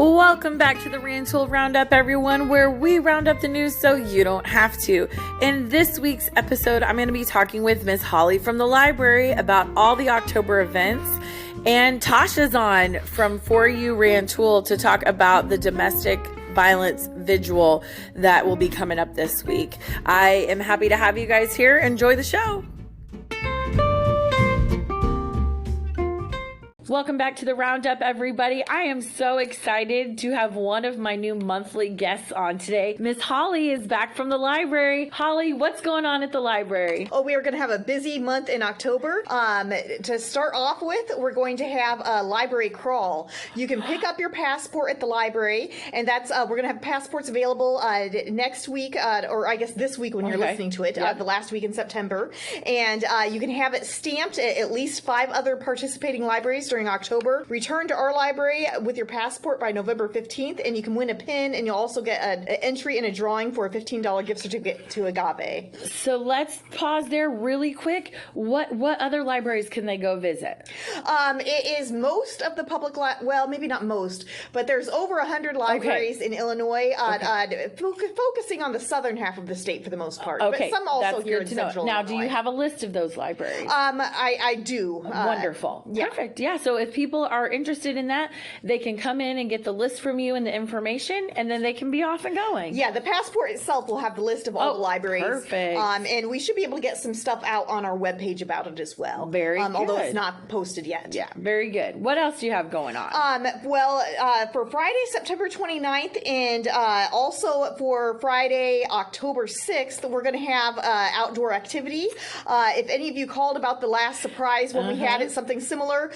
Welcome back to the Rantoul Roundup, everyone, where we round up the news so you don't have to. In this week's episode, I'm going to be talking with Miss Holly from the library about all the October events. And Tasha's on from For You Rantoul to talk about the Domestic Violence Vigil that will be coming up this week. I am happy to have you guys here. Enjoy the show. Welcome back to the Roundup, everybody. I am so excited to have one of my new monthly guests on today. Miss Holly is back from the library. Holly, what's going on at the library? Oh, we are going to have a busy month in October. To start off with, we're going to have a library crawl. You can pick up your passport at the library, and that's we're going to have passports available next week, or I guess this week when you're listening to it, the last week in September. And you can have it stamped at least 5 other participating libraries during October. Return to our library with your passport by November 15th, and you can win a pin, and you'll also get an entry in a drawing for a $15 gift certificate to Agave. So let's pause there really quick. What other libraries can they go visit? It is most of the public, well, maybe not most, but there's over 100 libraries in Illinois, focusing on the southern half of the state for the most part. Okay, but some also that's here good in to know. central Now, Illinois. do you have a list of those libraries? I do. Wonderful. Yeah. Perfect. Yeah. So if people are interested in that, they can come in and get the list from you and the information, and then they can be off and going. Yeah, the passport itself will have the list of all the libraries. Perfect. And we should be able to get some stuff out on our webpage about it as well. Very good. Although it's not posted yet. Yeah, very good. What else do you have going on? For Friday, September 29th, and also for Friday, October 6th, we're going to have outdoor activity. If any of you called about the last surprise when we had it, something similar,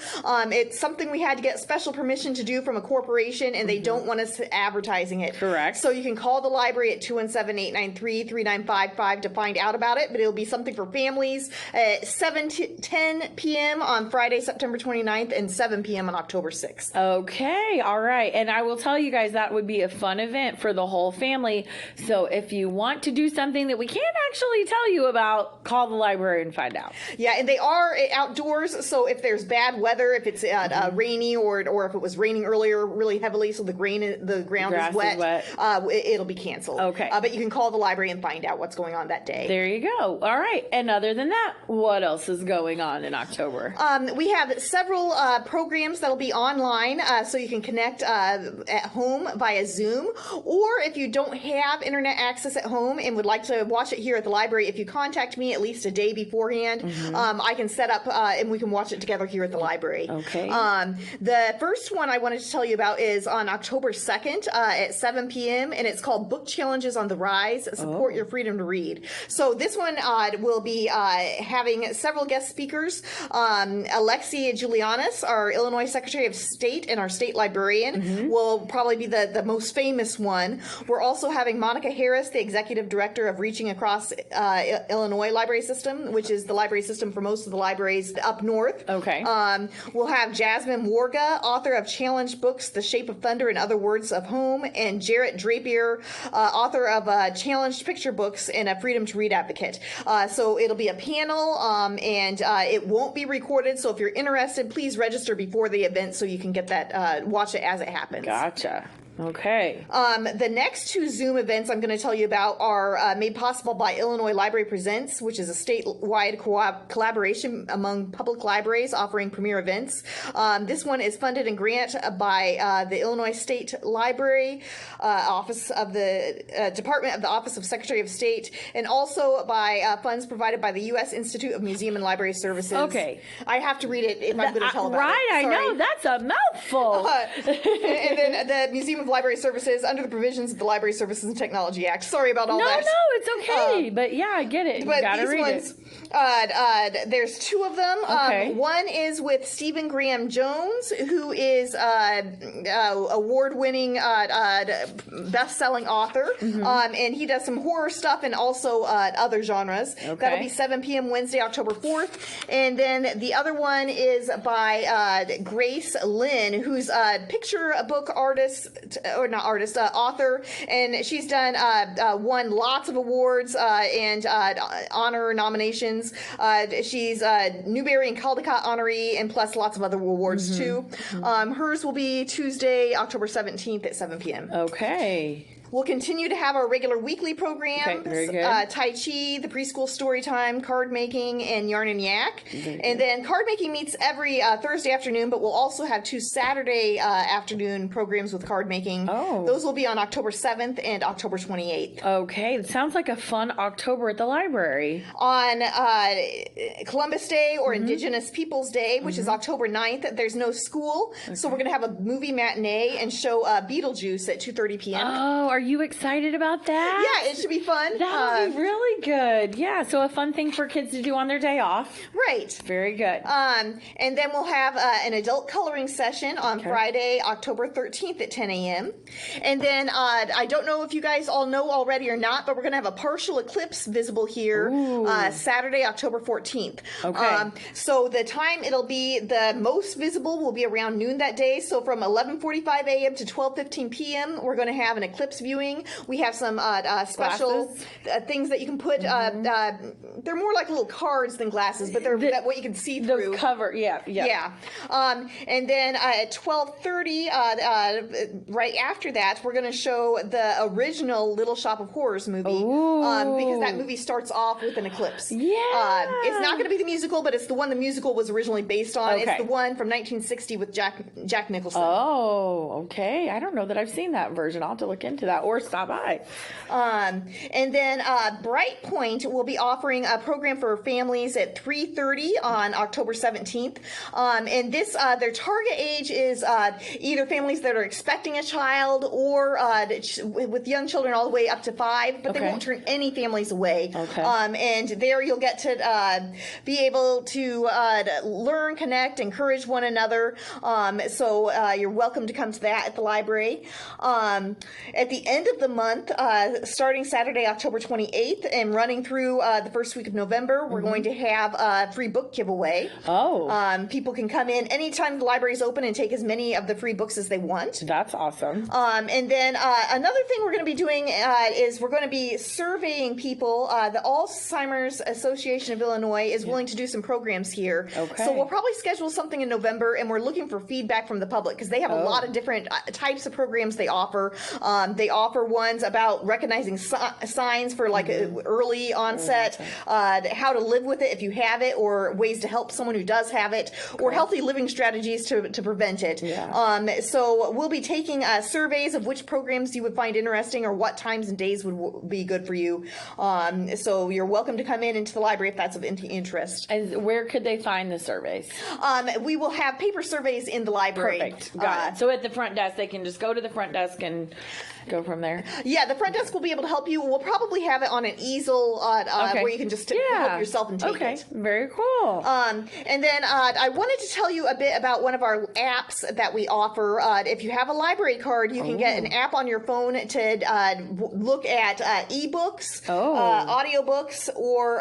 it's something we had to get special permission to do from a corporation, and they don't want us advertising it. Correct. So you can call the library at 217-893-3955 to find out about it, but it'll be something for families at 7 to 10 p.m. on Friday, September 29th, and 7 p.m. on October 6th. Okay. All right. And I will tell you guys that would be a fun event for the whole family. So if you want to do something that we can't actually tell you about, call the library and find out. Yeah, and they are outdoors, so if there's bad weather, if it's rainy or if it was raining earlier really heavily, so the ground is wet. It'll be canceled. Okay. But you can call the library and find out what's going on that day. There you go. All right. And other than that, what else is going on in October? We have several programs that'll be online, so you can connect at home via Zoom, or if you don't have internet access at home and would like to watch it here at the library, if you contact me at least a day beforehand, I can set up and we can watch it together here at the library. Okay. The first one I wanted to tell you about is on October 2nd at 7 p.m., and it's called Book Challenges on the Rise, Support Your Freedom to Read. So this one will be having several guest speakers. Alexi Julianis, our Illinois Secretary of State and our state librarian, will probably be the most famous one. We're also having Monica Harris, the Executive Director of Reaching Across Illinois Library System, which is the library system for most of the libraries up north. Okay. We'll have Jasmine Warga, author of challenged books, The Shape of Thunder and Other Words of Home, and Jarrett Drapier, author of challenged picture books and a Freedom to Read advocate. So it'll be a panel, and it won't be recorded. So if you're interested, please register before the event so you can get that, watch it as it happens. Gotcha. Okay. The next 2 Zoom events I'm going to tell you about are made possible by Illinois Library Presents, which is a statewide collaboration among public libraries offering premier events. This one is funded and granted by the Illinois State Library Office of the Department of the Office of Secretary of State, and also by funds provided by the U.S. Institute of Museum and Library Services. Okay. I have to read it if I'm going to tell about right, it. I know. That's a mouthful. And then the Museum of Library Services under the provisions of the Library Services and Technology Act. Sorry about all that. No, it's okay. But yeah, I get it. You gotta read it. There's 2 of them. Okay. One is with Stephen Graham Jones, who is award-winning best-selling author, and he does some horror stuff and also other genres. Okay. That'll be 7 p.m. Wednesday, October 4th. And then the other one is by Grace Lynn, who's a picture book artist author, and she's done won lots of awards and honor nominations. She's Newbery and Caldecott honoree, and plus lots of other awards too. Hers will be Tuesday, October 17th at 7 p.m. Okay. We'll continue to have our regular weekly programs. Okay, very good. Tai Chi, the preschool story time, card making, and Yarn and Yak. And then card making meets every Thursday afternoon, but we'll also have 2 Saturday afternoon programs with card making. Oh. Those will be on October 7th and October 28th. Okay, it sounds like a fun October at the library. On Columbus Day or Indigenous Peoples Day, which is October 9th, there's no school, so we're going to have a movie matinee and show Beetlejuice at 2:30 p.m. Oh, are you excited about that? Yeah, it should be fun. That'll be really good. Yeah, so a fun thing for kids to do on their day off. Right. Very good. And then we'll have an adult coloring session on Friday, October 13th at 10 a.m. And then I don't know if you guys all know already or not, but we're going to have a partial eclipse visible here Saturday, October 14th. Okay. So the time it'll be the most visible will be around noon that day. So from 11:45 a.m. to 12:15 p.m., we're going to have an eclipse viewing. We have some special things that you can put. They're more like little cards than glasses, but they're what you can see through. Those cover, yeah. And then at 12:30, right after that, we're going to show the original Little Shop of Horrors movie because that movie starts off with an eclipse. Yeah. It's not going to be the musical, but it's the one the musical was originally based on. Okay. It's the one from 1960 with Jack Nicholson. Oh, okay. I don't know that I've seen that version. I'll have to look into that or stop by. And then Bright Point will be offering a program for families at 3:30 on October 17th. And this their target age is either families that are expecting a child or with young children all the way up to 5, but they won't turn any families away. Okay. And there you'll get to be able to learn, connect, encourage one another. So you're welcome to come to that at the library. At the end of the month, starting Saturday, October 28th, and running through the first week of November, we're going to have a free book giveaway. People can come in anytime the library is open and take as many of the free books as they want. That's awesome. And then another thing we're going to be doing is we're going to be surveying people. The Alzheimer's Association of Illinois is willing to do some programs here. Okay. So we'll probably schedule something in November, and we're looking for feedback from the public because they have a lot of different types of programs they offer. They offer ones about recognizing signs for like early onset, how to live with it if you have it, or ways to help someone who does have it, or healthy living strategies to prevent it. So we'll be taking surveys of which programs you would find interesting or what times and days would be good for you. So you're welcome to come into the library if that's of interest. And where could they find the surveys? We will have paper surveys in the library. Perfect. Got it. So at the front desk, they can just go to the front desk and go from there. Yeah, the front desk will be able to help you. We'll probably have it on an easel where you can just help yourself and take it. Very cool. And then I wanted to tell you a bit about one of our apps that we offer. If you have a library card, you can get an app on your phone to look at ebooks, audiobooks, or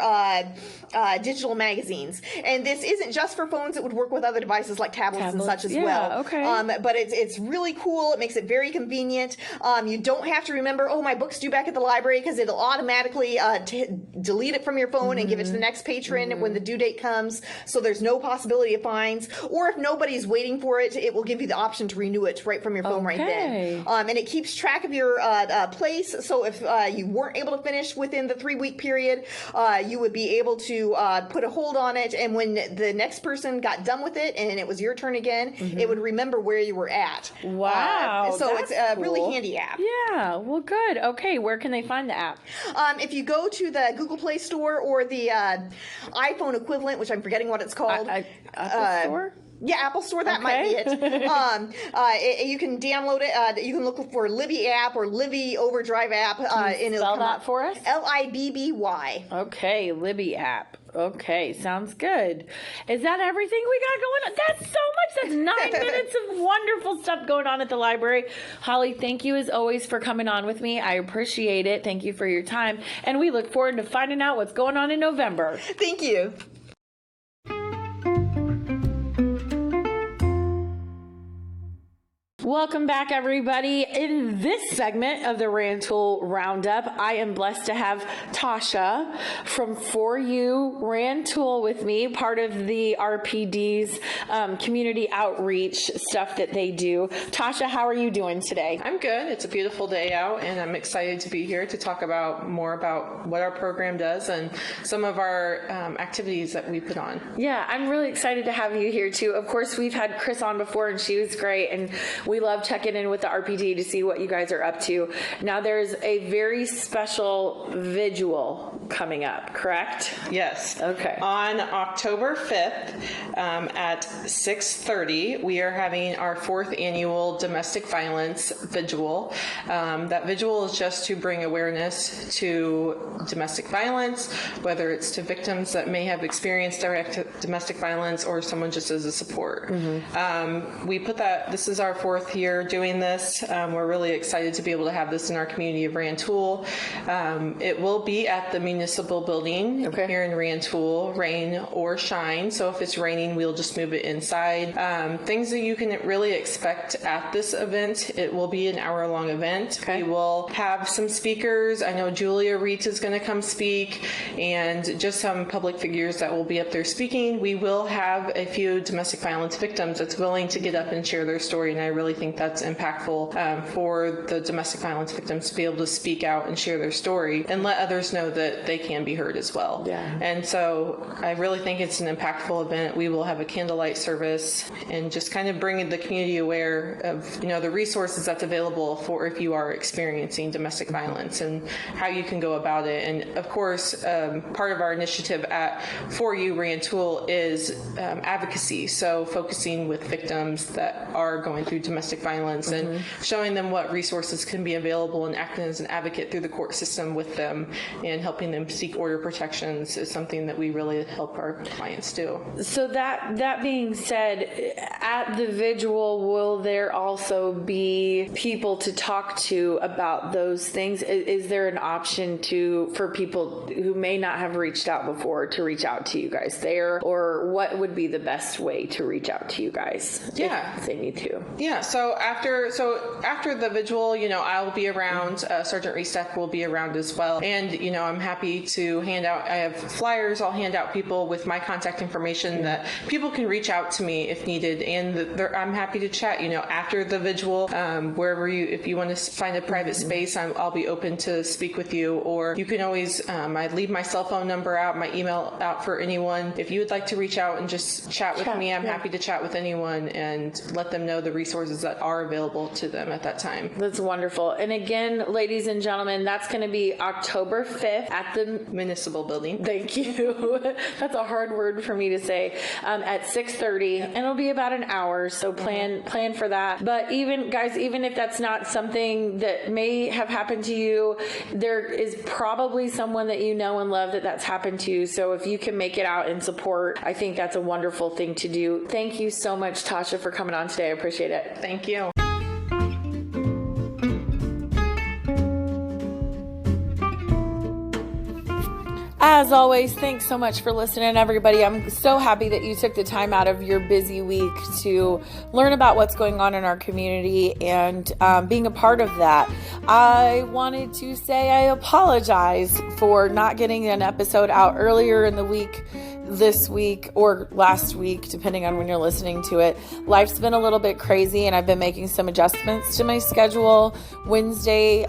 digital magazines. And this isn't just for phones. It would work with other devices like tablets and such as well. Okay. But it's really cool. It makes it very convenient. You don't have to remember, my book's due back at the library, because it'll automatically delete it from your phone and give it to the next patron when the due date comes. So there's no possibility of fines. Or if nobody's waiting for it, it will give you the option to renew it right from your phone right then. And it keeps track of your place. So if you weren't able to finish within the 3-week period, you would be able to put a hold on it. And when the next person got done with it and it was your turn again, it would remember where you were at. Wow. So it's a cool. really handy app. Yeah, well, good. Okay, where can they find the app? If you go to the Google Play Store or the iPhone equivalent, which I'm forgetting what it's called. Apple Store? Yeah, Apple Store, that might be it. You can download it. You can look for Libby app or Libby Overdrive app. Can you spell that for us? Libby. Okay, Libby app. Okay, sounds good. Is that everything we got going on? That's so much. That's 9 minutes of wonderful stuff going on at the library. Holly, thank you as always for coming on with me. I appreciate it. Thank you for your time. And we look forward to finding out what's going on in November. Thank you. Welcome back, everybody. In this segment of the Rantoul Roundup, I am blessed to have Tasha from For You Rantoul with me, part of the RPD's community outreach stuff that they do. Tasha, how are you doing today? I'm good. It's a beautiful day out, and I'm excited to be here to talk more about what our program does and some of our activities that we put on. Yeah, I'm really excited to have you here too. Of course, we've had Chris on before, and she was great, and we love checking in with the RPD to see what you guys are up to. Now, there's a very special vigil coming up, correct? Yes. Okay. On October 5th at 6:30, we are having our 4th annual Domestic Violence Vigil. That vigil is just to bring awareness to domestic violence, whether it's to victims that may have experienced direct domestic violence or someone just as a support. We put that, this is our 4th year doing this. We're really excited to be able to have this in our community of Rantoul. It will be at the municipal building here in Rantoul, rain or shine. So if it's raining, we'll just move it inside. Things that you can really expect at this event, it will be an hour-long event. We will have some speakers. I know Julia Reitz is going to come speak, and just some public figures that will be up there speaking. We will have a few domestic violence victims that's willing to get up and share their story, and I really think that's impactful for the domestic violence victims to be able to speak out and share their story and let others know that they can be heard as well. And so I really think it's an impactful event. We will have a candlelight service and just kind of bring the community aware of, the resources that's available for if you are experiencing domestic violence and how you can go about it. And of course, part of our initiative at For You Rantoul is advocacy. So focusing with victims that are going through domestic violence and showing them what resources can be available and acting as an advocate through the court system with them and helping them seek order protections is something that we really help our clients do. So that being said, at the vigil, will there also be people to talk to about those things? Is there an option for people who may not have reached out before to reach out to you guys there, or what would be the best way to reach out to you guys if they need to? Yeah, so after the vigil, I'll be around, Sergeant Restek will be around as well, and I'm happy to hand out, I have flyers, I'll hand out people with my contact information that people can reach out to me if needed, and I'm happy to chat, after the vigil, wherever if you want to find a private space, I'll be open to speak with you, or you can always, I leave my cell phone number out, my email out for anyone. If you would like to reach out and just chat with me, I'm happy to chat with anyone and let them know the resources that are available to them at that time. That's wonderful. And again, ladies and gentlemen, that's going to be October 5th at the municipal building. Thank you. That's a hard word for me to say. At 6:30, and it'll be about an hour. So plan for that. But even if that's not something that may have happened to you, there is probably someone that you know and love that's happened to you. So if you can make it out and support, I think that's a wonderful thing to do. Thank you so much, Tasha, for coming on today. I appreciate it. Thank you. As always, thanks so much for listening, everybody. I'm so happy that you took the time out of your busy week to learn about what's going on in our community and being a part of that. I wanted to say I apologize for not getting an episode out earlier in the week, this week or last week, depending on when you're listening to it. Life's been a little bit crazy and I've been making some adjustments to my schedule. Wednesday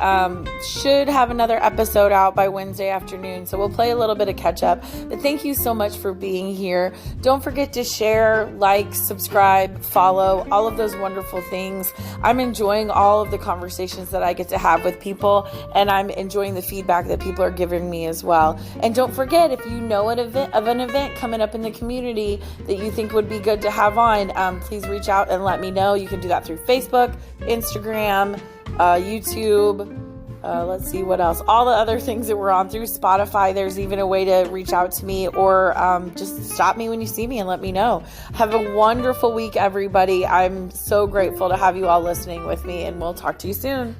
should have another episode out by Wednesday afternoon, so we'll play a little bit of catch up. But thank you so much for being here. Don't forget to share, like, subscribe, follow, all of those wonderful things. I'm enjoying all of the conversations that I get to have with people, and I'm enjoying the feedback that people are giving me as well. And don't forget, if you know an event coming up in the community that you think would be good to have on, please reach out and let me know. You can do that through Facebook, Instagram, YouTube, let's see what else, all the other things that we're on, through Spotify. There's even a way to reach out to me, or just stop me when you see me and let me know. Have a wonderful week, everybody. I'm so grateful to have you all listening with me, and we'll talk to you soon.